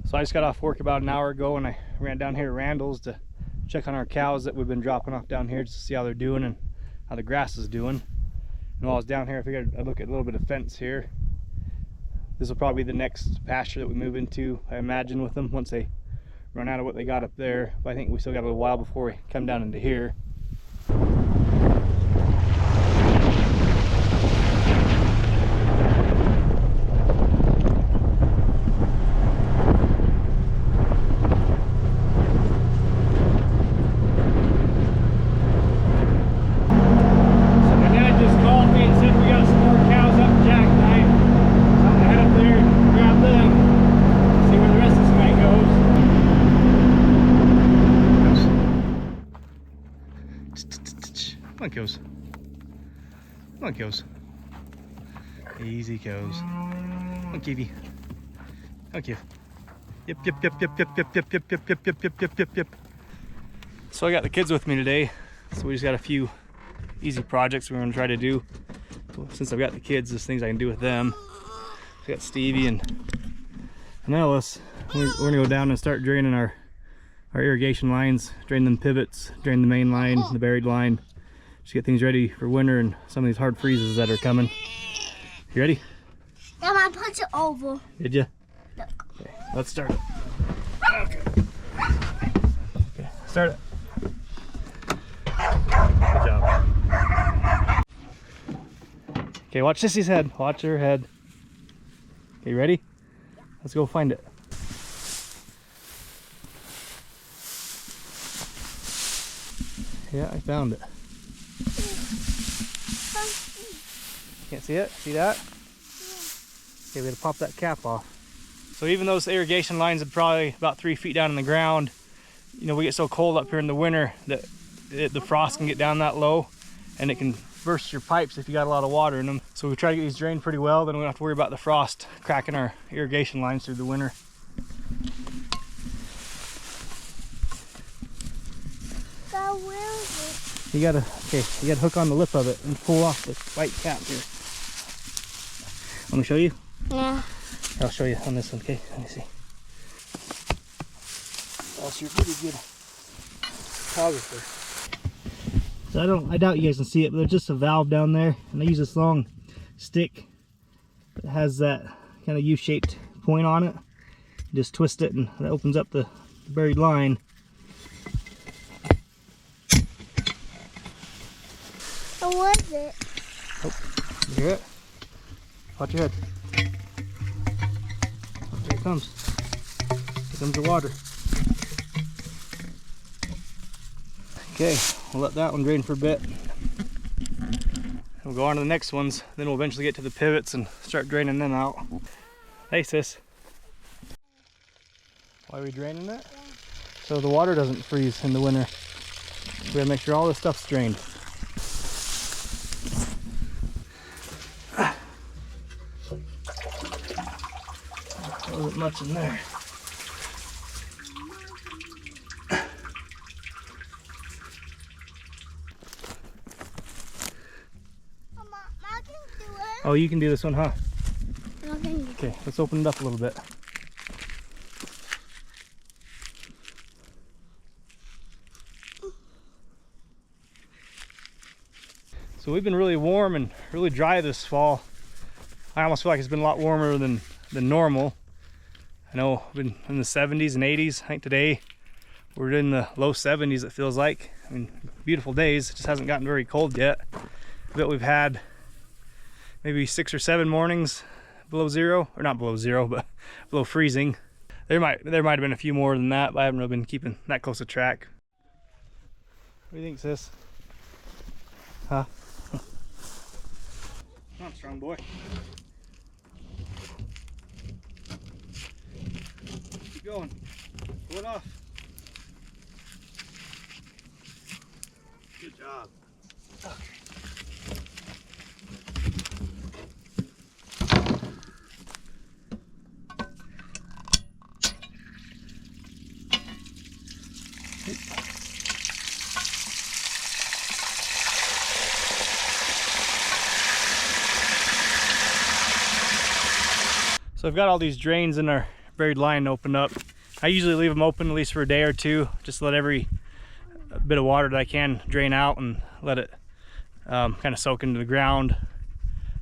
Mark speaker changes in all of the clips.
Speaker 1: So I just got off work about an hour ago and I ran down here to Randall's to check on our cows that we've been dropping off down here just to see how they're doing and how the grass is doing. And while I was down here, I figured I'd look at a little bit of fence here. This will probably be the next pasture that we move into, I imagine, with them once they run out of what they got up there. But I think we still got a little while before we come down into here. Come on, cows. Come on, cows. Easy, cows. Come on, Kiwi. Come on, Kiwi. Yep, yep, yep, yep, yep, yep, yep, yep, yep, yep, yep, yep, yep, yep, yep. So I got the kids with me today. So we just got a few easy projects we're gonna try to do. Well, since I've got the kids, there's things I can do with them. We got Stevie and Ellis. We're gonna go down and start draining our irrigation lines, drain them pivots, drain the main line, the buried line. Just get things ready for winter and some of these hard freezes that are coming. You ready?
Speaker 2: Mom, I put it over.
Speaker 1: Did you?
Speaker 2: Look.
Speaker 1: Okay, let's start it. Okay. Okay, start it. Good job. Okay, watch Sissy's head. Watch her head. Okay, ready? Let's go find it. Yeah, I found it. Can't see it? See that? Okay, we gotta pop that cap off. So even though this irrigation line's probably about 3 feet down in the ground, you know, we get so cold up here in the winter that the frost can get down that low and it can burst your pipes if you got a lot of water in them. So we try to get these drained pretty well, then we don't have to worry about the frost cracking our irrigation lines through the winter.
Speaker 2: Where is it?
Speaker 1: You gotta hook on the lip of it and pull off the white cap here. Let me show you?
Speaker 2: Yeah.
Speaker 1: I'll show you on this one, okay? Let me see. That's your pretty good photographer. So I doubt you guys can see it, but there's just a valve down there, and I use this long stick that has that kind of U-shaped point on it. You just twist it and that opens up the buried line.
Speaker 2: What was it?
Speaker 1: Oh, you hear it? Watch your head. Here it comes. Here comes the water. Okay, we'll let that one drain for a bit. We'll go on to the next ones, then we'll eventually get to the pivots and start draining them out. Hey sis. Why are we draining it?
Speaker 2: Yeah.
Speaker 1: So the water doesn't freeze in the winter. We gotta make sure all this stuff's drained. There wasn't much in there.
Speaker 2: Mama, I can do it.
Speaker 1: Oh, you can do this one, huh?
Speaker 2: Okay.
Speaker 1: Okay, let's open it up a little bit. So we've been really warm and really dry this fall. I almost feel like it's been a lot warmer than normal. I know we've been in the 70s and 80s. I think today we're in the low 70s, it feels like. I mean, beautiful days. It just hasn't gotten very cold yet. But we've had maybe 6 or 7 mornings below zero, or not below zero, but below freezing. There might have been a few more than that, but I haven't really been keeping that close a track. What do you think, sis? Huh? Come on, strong boy. Keep going. Pull it off. Good job. Okay. So I've got all these drains in our buried line open up. I usually leave them open at least for a day or two, just to let every bit of water that I can drain out and let it kind of soak into the ground.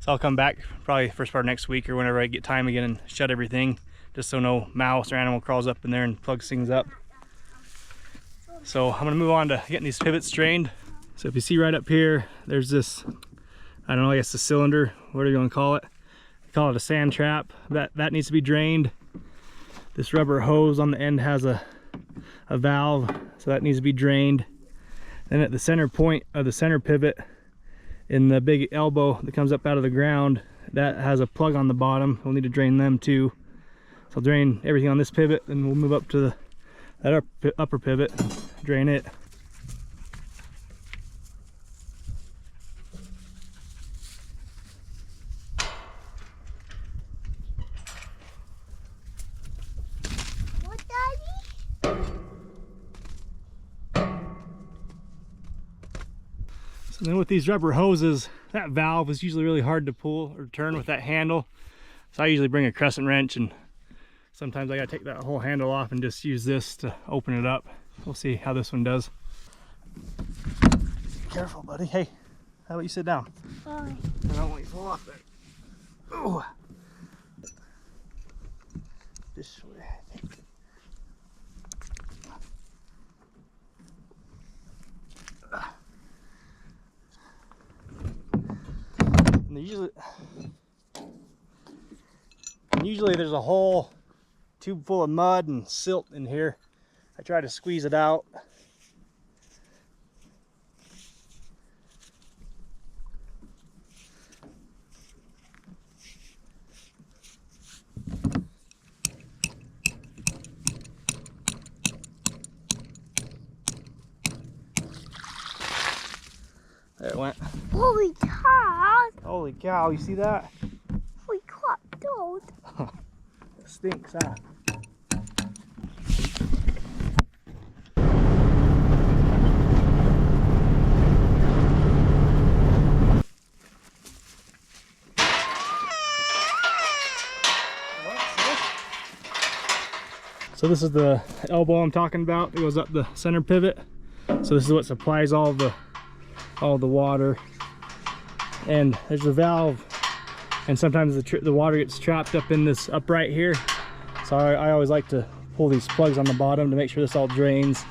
Speaker 1: So I'll come back probably first part of next week or whenever I get time again and shut everything, just so no mouse or animal crawls up in there and plugs things up. So I'm gonna move on to getting these pivots drained. So if you see right up here, there's this, I don't know, I guess a cylinder, whatever you want to call it. I call it a sand trap. That needs to be drained. This rubber hose on the end has a valve, so that needs to be drained. Then at the center point of the center pivot, in the big elbow that comes up out of the ground, that has a plug on the bottom. We'll need to drain them too. So I'll drain everything on this pivot, and we'll move up to that upper pivot, drain it.
Speaker 2: What, Daddy?
Speaker 1: So then with these rubber hoses, that valve is usually really hard to pull or turn with that handle. So I usually bring a crescent wrench, and sometimes I gotta take that whole handle off and just use this to open it up. We'll see how this one does. Careful, buddy. Hey, how about you sit down?
Speaker 2: Why?
Speaker 1: I don't want you to fall off there. Ooh. This way, I think. And usually there's a whole tube full of mud and silt in here. I try to squeeze it out. There it went.
Speaker 2: Holy cow!
Speaker 1: Holy cow, you see that?
Speaker 2: Holy crap, dude.
Speaker 1: It stinks, huh? So this is the elbow I'm talking about. It goes up the center pivot. So this is what supplies all the water. And there's a valve, and sometimes the water gets trapped up in this upright here. So I always like to pull these plugs on the bottom to make sure this all drains.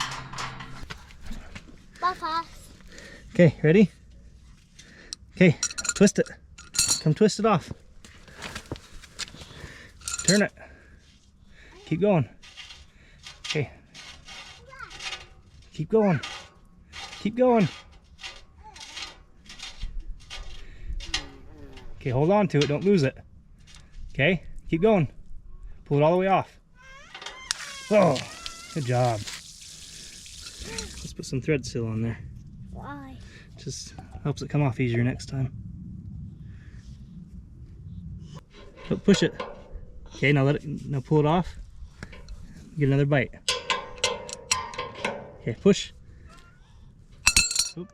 Speaker 2: Papa.
Speaker 1: Okay, ready? Okay, twist it. Come twist it off. Turn it. Keep going. Okay. Keep going. Keep going. Okay, hold on to it, don't lose it. Okay, keep going. Pull it all the way off. Oh, good job. Let's put some thread seal on there.
Speaker 2: Why?
Speaker 1: Just helps it come off easier next time. Oh, push it. Okay, now now pull it off. Get another bite. Okay, push. Oop.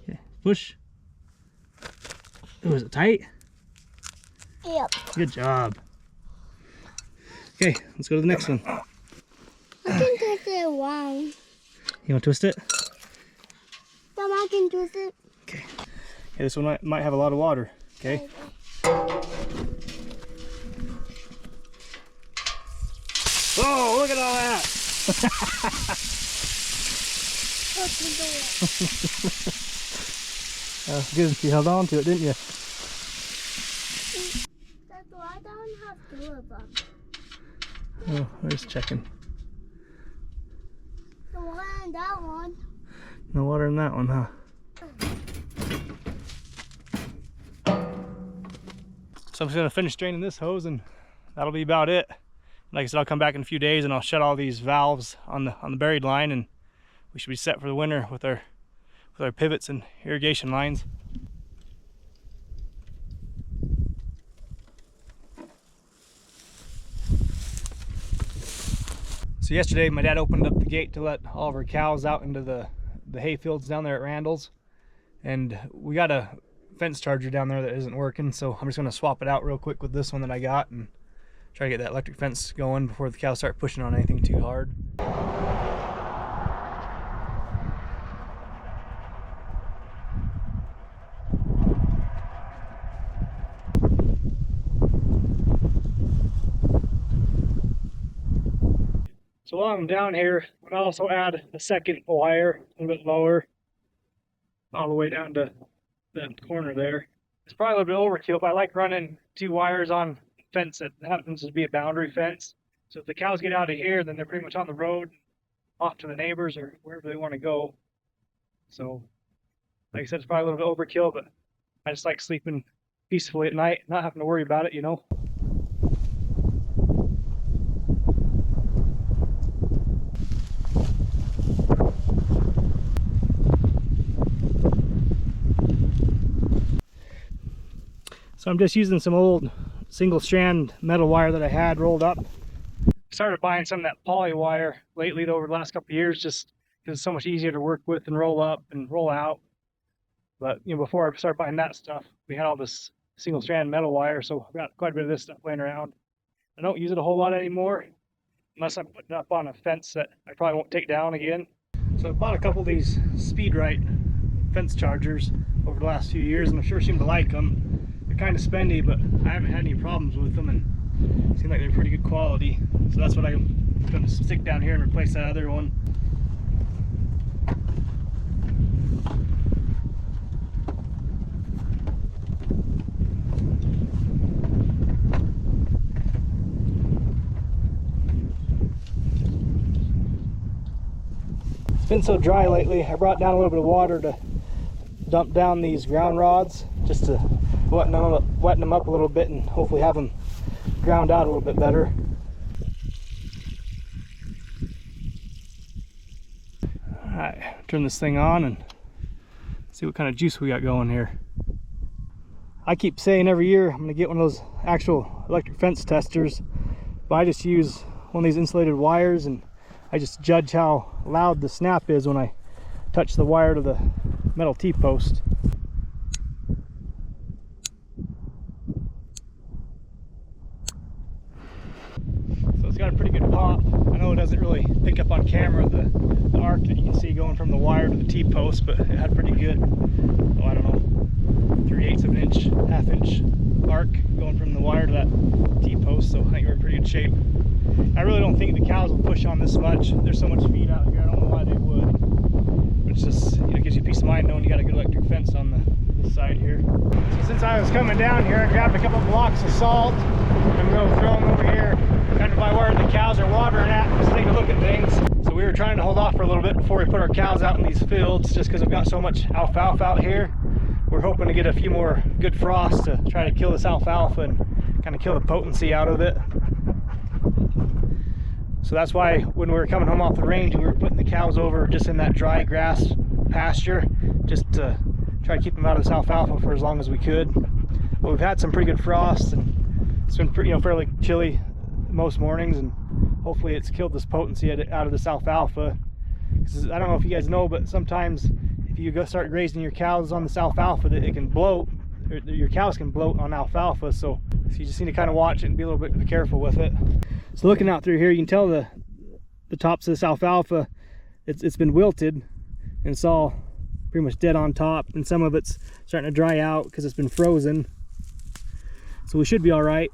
Speaker 1: Okay, push. Oh, is it tight?
Speaker 2: Yep.
Speaker 1: Good job. Okay, let's go to the next one.
Speaker 2: I can twist it around.
Speaker 1: You want to twist it?
Speaker 2: Mom, I can twist it.
Speaker 1: Okay. Okay, this one might have a lot of water. Okay. Oh, look at all that! Good, you held on to it, didn't you?
Speaker 2: I don't have two of them.
Speaker 1: Oh, we're just checking.
Speaker 2: The one and that one.
Speaker 1: No water in that one, huh? So I'm just gonna finish draining this hose, and that'll be about it. Like I said, I'll come back in a few days and I'll shut all these valves on the buried line, and we should be set for the winter with our pivots and irrigation lines. So yesterday my dad opened up the gate to let all of our cows out into the hay fields down there at Randall's, and we got a fence charger down there that isn't working, so I'm just going to swap it out real quick with this one that I got and try to get that electric fence going before the cows start pushing on anything too hard. So while I'm down here, I'm going to also add a second wire a little bit lower, all the way down to that corner there. It's probably a little bit overkill, but I like running 2 wires on a fence that happens to be a boundary fence. So if the cows get out of here, then they're pretty much on the road, off to the neighbors or wherever they want to go. So, like I said, it's probably a little bit overkill, but I just like sleeping peacefully at night, not having to worry about it, you know. So I'm just using some old single strand metal wire that I had rolled up. I started buying some of that poly wire lately over the last couple of years just because it's so much easier to work with and roll up and roll out. But you know, before I started buying that stuff, we had all this single strand metal wire, so I've got quite a bit of this stuff laying around. I don't use it a whole lot anymore unless I'm putting it up on a fence that I probably won't take down again. So I bought a couple of these Speedrite fence chargers over the last few years, and I sure seem to like them. They're kind of spendy, but I haven't had any problems with them, and seem like they're pretty good quality. So that's what I'm going to stick down here and replace that other one. It's been so dry lately, I brought down a little bit of water to dump down these ground rods just to wet them up a little bit and hopefully have them ground out a little bit better. Alright, turn this thing on and see what kind of juice we got going here. I keep saying every year I'm going to get one of those actual electric fence testers, but I just use one of these insulated wires and I just judge how loud the snap is when I touch the wire to the metal T-post. So it's got a pretty good pop. I know it doesn't really pick up on camera the arc that you can see going from the wire to the T-post, but it had pretty good, oh, I don't know, 3/8 of an inch, half-inch arc going from the wire to that T-post, so I think we're in pretty good shape. I really don't think the cows will push on this much. There's so much feed out here, I don't know why they would. But it's just, you know, it gives you peace of mind knowing you got a good electric fence on this side here. So since I was coming down here, I grabbed a couple blocks of salt. I'm going to throw them over here, kind of by where the cows are watering at, just take a look at things. So we were trying to hold off for a little bit before we put our cows out in these fields, just because we've got so much alfalfa out here. We're hoping to get a few more good frosts to try to kill this alfalfa and kind of kill the potency out of it. So that's why when we were coming home off the range, we were putting the cows over just in that dry grass pasture, just to try to keep them out of this alfalfa for as long as we could. But we've had some pretty good frosts, and it's been pretty, you know, fairly chilly most mornings, and hopefully it's killed this potency out of this alfalfa. I don't know if you guys know, but sometimes if you go start grazing your cows on this alfalfa, that it can bloat, or your cows can bloat on alfalfa. So you just need to kind of watch it and be a little bit careful with it. So looking out through here, you can tell the tops of this alfalfa, it's been wilted, and it's all pretty much dead on top, and some of it's starting to dry out because it's been frozen. So we should be all right.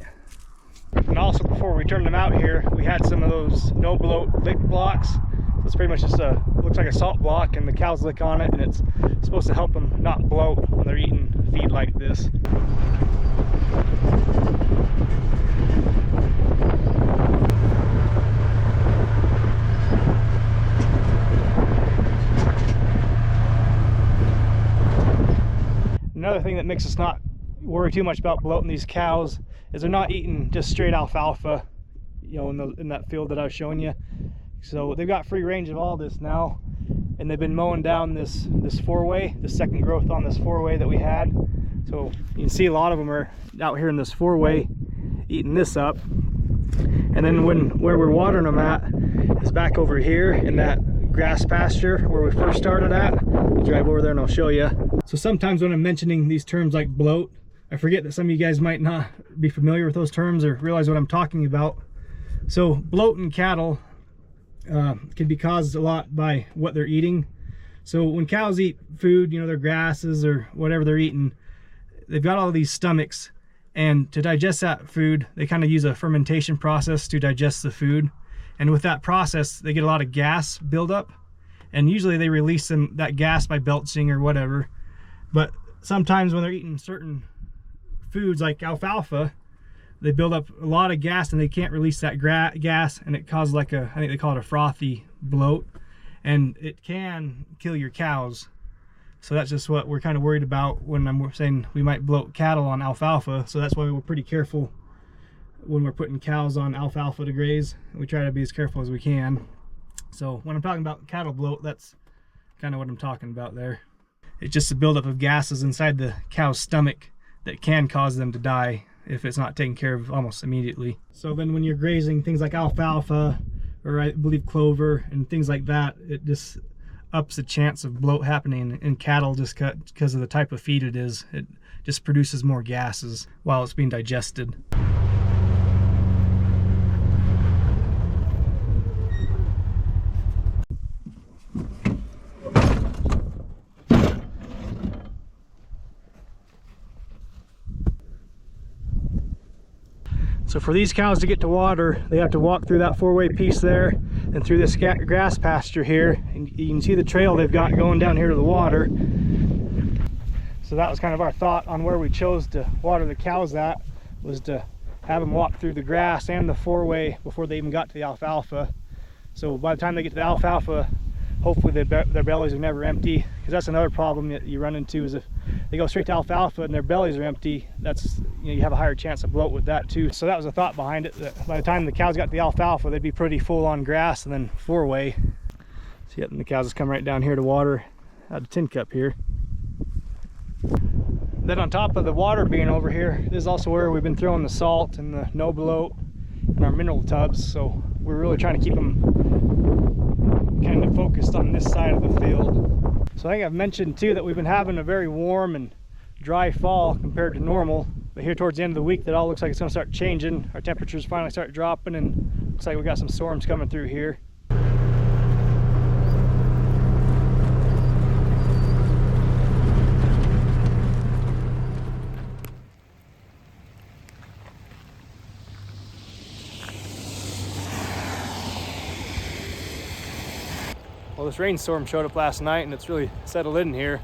Speaker 1: And also, before we turned them out here, we had some of those no bloat lick blocks. So it's pretty much just looks like a salt block, and the cows lick on it, and it's supposed to help them not bloat when they're eating feed like this. Another thing that makes us not worry too much about bloating these cows is they're not eating just straight alfalfa, you know, in that field that I was showing you. So they've got free range of all this now, and they've been mowing down this four-way, the second growth on this four-way that we had. So you can see a lot of them are out here in this four-way eating this up. And then where we're watering them at is back over here in that grass pasture where we first started at. I'll drive over there and I'll show you. So sometimes when I'm mentioning these terms like bloat, I forget that some of you guys might not be familiar with those terms or realize what I'm talking about. So bloat in cattle can be caused a lot by what they're eating. So when cows eat food, you know, their grasses or whatever they're eating, they've got all these stomachs, and to digest that food, they kind of use a fermentation process to digest the food. And with that process, they get a lot of gas buildup, and usually they release that gas by belching or whatever. But sometimes when they're eating certain foods like alfalfa, they build up a lot of gas and they can't release that gas, and it causes like I think they call it a frothy bloat, and it can kill your cows. So that's just what we're kind of worried about when I'm saying we might bloat cattle on alfalfa. So that's why we're pretty careful when we're putting cows on alfalfa to graze. We try to be as careful as we can. So when I'm talking about cattle bloat, that's kind of what I'm talking about there. It's just a buildup of gases inside the cow's stomach that can cause them to die if it's not taken care of almost immediately. So then when you're grazing things like alfalfa, or I believe clover and things like that, it just ups the chance of bloat happening in cattle just because of the type of feed it is. It just produces more gases while it's being digested. So for these cows to get to water, they have to walk through that four-way piece there and through this grass pasture here. And you can see the trail they've got going down here to the water. So that was kind of our thought on where we chose to water the cows at, was to have them walk through the grass and the four-way before they even got to the alfalfa. So by the time they get to the alfalfa, hopefully their bellies are never empty, because that's another problem that you run into, is if they go straight to alfalfa and their bellies are empty, that's, you have a higher chance of bloat with that too. So that was the thought behind it, that by the time the cows got to the alfalfa, they'd be pretty full on grass and then four-way. So yeah, and the cows just come right down here to water out of tin cup here. Then on top of the water being over here, this is also where we've been throwing the salt and the no bloat and our mineral tubs. So we're really trying to keep them kind of focused on this side of the field. So I think I've mentioned too that we've been having a very warm and dry fall compared to normal, but here towards the end of the week that all looks like it's going to start changing. Our temperatures finally start dropping, and looks like we got some storms coming through here. Well, this rainstorm showed up last night and it's really settled in here.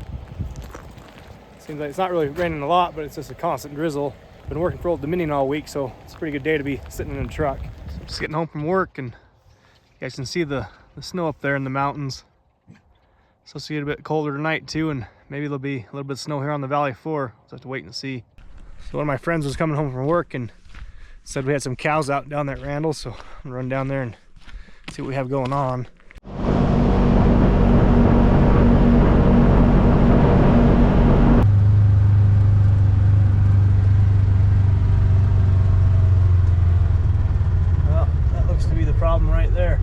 Speaker 1: Seems like it's not really raining a lot, but it's just a constant drizzle. Been working for Old Dominion all week, so it's a pretty good day to be sitting in a truck. So I'm just getting home from work, and you guys can see the snow up there in the mountains. Supposed to get a bit colder tonight too, and maybe there'll be a little bit of snow here on the valley floor. We'll have to wait and see. So one of my friends was coming home from work and said we had some cows out down there at Randall, so I'm gonna run down there and see what we have going on. Problem right there.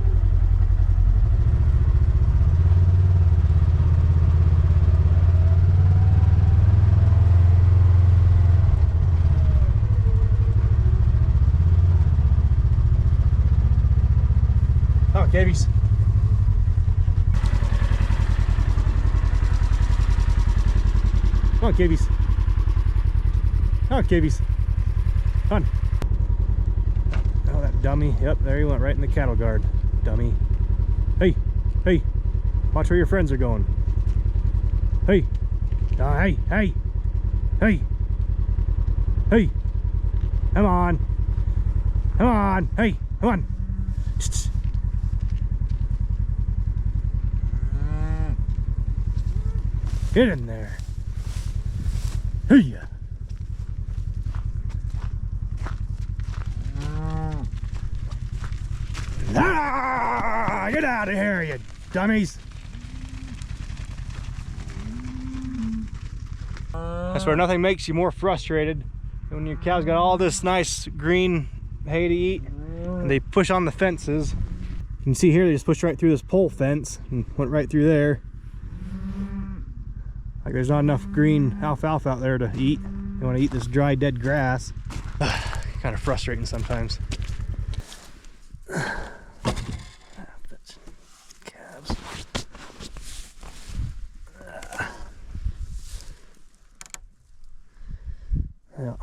Speaker 1: Oh, cavies. Come on, cavies. Come on, cavies. Come on. Oh, that dummy. Yep, there he went right in the cattle guard. Dummy. Hey, hey. Watch where your friends are going. Hey. Hey, hey. Hey. Hey. Come on. Come on. Hey, come on. Get in there. Hey. Ah, get out of here, you dummies. I swear nothing makes you more frustrated than when your cow's got all this nice green hay to eat and they push on the fences. You can see here they just pushed right through this pole fence and went right through there. I Like there's not enough green alfalfa out there to eat. You want to eat this dry, dead grass. Kind of frustrating sometimes. Calves. Yeah.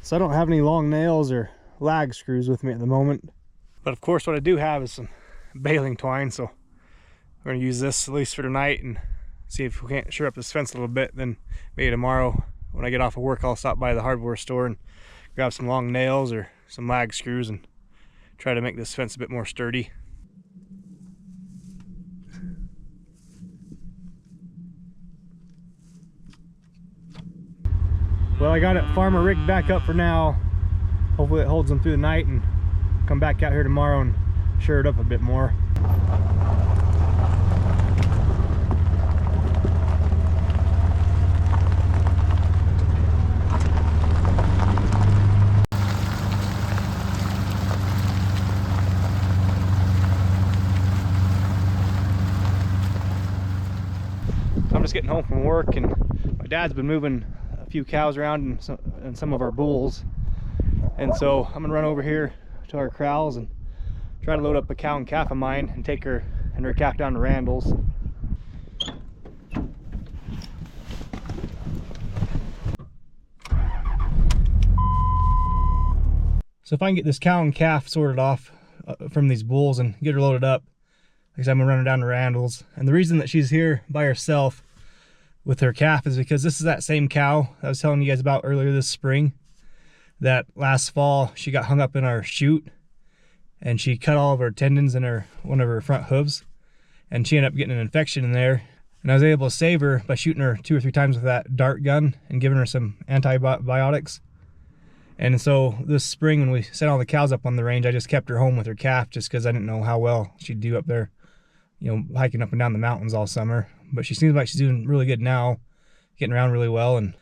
Speaker 1: So I don't have any long nails or lag screws with me at the moment. But of course what I do have is some baling twine, so we're going to use this at least for tonight and see if we can't shore up this fence a little bit. Then maybe tomorrow when I get off of work I'll stop by the hardware store and grab some long nails or some lag screws and try to make this fence a bit more sturdy. Well, I got it farmer rigged back up for now. Hopefully it holds them through the night and come back out here tomorrow and shore it up a bit more. I'm just getting home from work, and my dad's been moving a few cows around and some of our bulls, and so I'm gonna run over here to our corrals and try to load up a cow and calf of mine and take her and her calf down to Randall's. So if I can get this cow and calf sorted off from these bulls and get her loaded up, like I said, I'm gonna run her down to Randall's. And the reason that she's here by herself with her calf is because this is that same cow I was telling you guys about earlier this spring, that last fall she got hung up in our chute and she cut all of her tendons in one of her front hooves, and she ended up getting an infection in there. And I was able to save her by shooting her 2 or 3 times with that dart gun and giving her some antibiotics. And so this spring when we set all the cows up on the range, I just kept her home with her calf just because I didn't know how well she'd do up there, you know, hiking up and down the mountains all summer. But she seems like she's doing really good now, getting around really well, and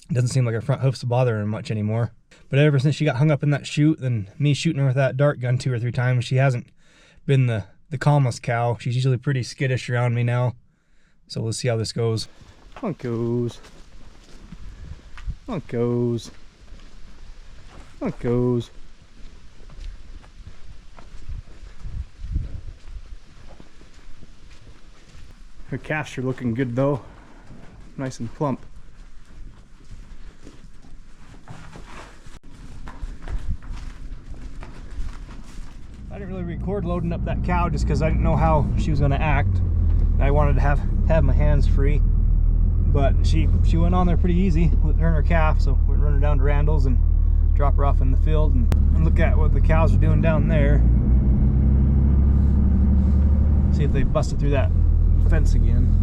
Speaker 1: it doesn't seem like her front hoofs bother her much anymore. But ever since she got hung up in that chute and me shooting her with that dart gun 2 or 3 times, she hasn't been the calmest cow. She's usually pretty skittish around me now. So let's see how this goes. On it goes. On it goes. On it goes. Her calves are looking good though, nice and plump. I didn't really record loading up that cow just because I didn't know how she was going to act. I wanted to have my hands free, but she went on there pretty easy with her and her calf. So we're running down to Randall's and drop her off in the field and look at what the cows are doing down there. See if they busted through that fence again.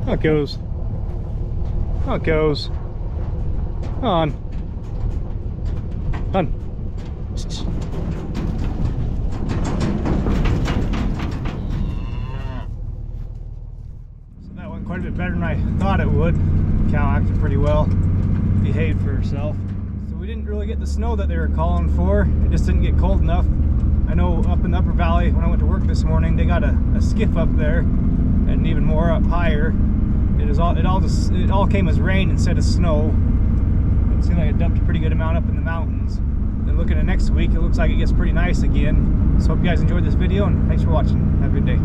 Speaker 1: How it goes. How it goes. On. On. Quite a bit better than I thought it would. The cow acted pretty well, behaved for herself. So we didn't really get the snow that they were calling for. It just didn't get cold enough. I know up in the upper valley when I went to work this morning, they got a skiff up there and even more up higher. It all came as rain instead of snow. It seemed like it dumped a pretty good amount up in the mountains. Then looking at next week, it looks like it gets pretty nice again. So hope you guys enjoyed this video and thanks for watching. Have a good day.